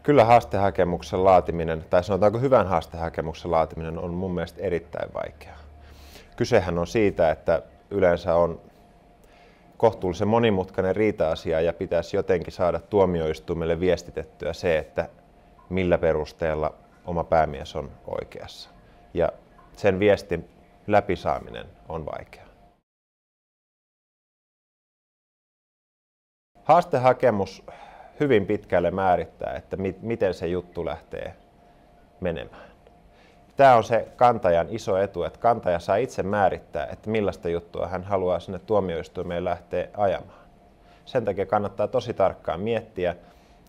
Kyllä haastehakemuksen laatiminen, tai sanotaanko hyvän haastehakemuksen laatiminen, on mun mielestä erittäin vaikeaa. Kysehän on siitä, että yleensä on kohtuullisen monimutkainen riita-asia ja pitäisi jotenkin saada tuomioistuimelle viestitettyä se, että millä perusteella oma päämies on oikeassa. Ja sen viestin läpisaaminen on vaikeaa. Haastehakemus hyvin pitkälle määrittää, että miten se juttu lähtee menemään. Tämä on se kantajan iso etu, että kantaja saa itse määrittää, että millaista juttua hän haluaa sinne tuomioistuimeen lähteä ajamaan. Sen takia kannattaa tosi tarkkaan miettiä,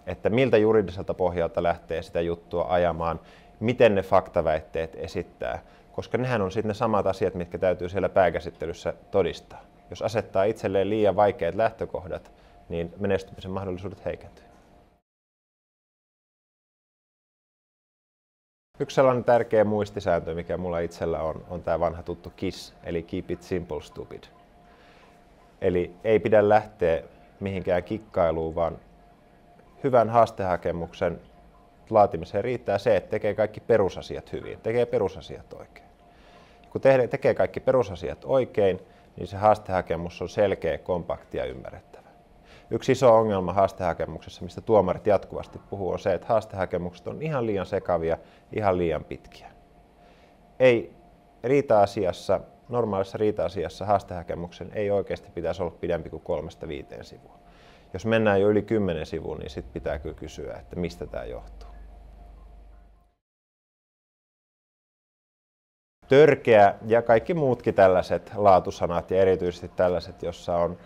että miltä juridiselta pohjalta lähtee sitä juttua ajamaan, miten ne faktaväitteet esittää, koska nehän on sitten ne samat asiat, mitkä täytyy siellä pääkäsittelyssä todistaa. Jos asettaa itselleen liian vaikeat lähtökohdat, niin menestymisen mahdollisuudet heikentyy. Yksi sellainen tärkeä muistisääntö, mikä mulla itsellä on tämä vanha tuttu KISS, eli Keep it simple, stupid. Eli ei pidä lähteä mihinkään kikkailuun, vaan hyvän haastehakemuksen laatimiseen riittää se, että tekee kaikki perusasiat hyvin, tekee perusasiat oikein. Kun tekee kaikki perusasiat oikein, niin se haastehakemus on selkeä, kompakti ja ymmärrettävä. Yksi iso ongelma haastehakemuksessa, mistä tuomarit jatkuvasti puhuu, on se, että haastehakemukset on ihan liian sekavia, ihan liian pitkiä. Ei normaalissa riita-asiassa haastehakemuksen ei oikeasti pitäisi olla pidempi kuin 3-5 sivua. Jos mennään jo yli 10 sivua, niin sitten pitää kyllä kysyä, että mistä tämä johtuu. Törkeä ja kaikki muutkin tällaiset laatusanat ja erityisesti tällaiset, jossa on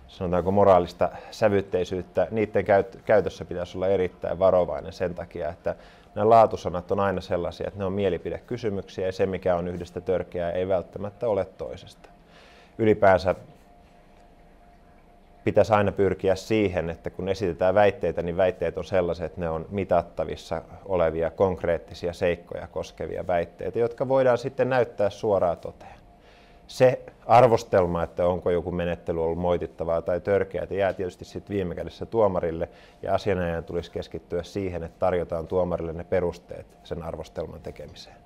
sanotaanko moraalista sävytteisyyttä, niiden käytössä pitäisi olla erittäin varovainen sen takia, että nämä laatusanat on aina sellaisia, että ne on mielipidekysymyksiä ja se mikä on yhdestä törkeää ei välttämättä ole toisesta. Ylipäänsä pitäisi aina pyrkiä siihen, että kun esitetään väitteitä, niin väitteet on sellaiset, että ne on mitattavissa olevia konkreettisia seikkoja koskevia väitteitä, jotka voidaan sitten näyttää suoraan toteen. Se arvostelma, että onko joku menettely ollut moitittavaa tai törkeää, jää tietysti sitten viime kädessä tuomarille ja asianajajan tulisi keskittyä siihen, että tarjotaan tuomarille ne perusteet sen arvostelman tekemiseen.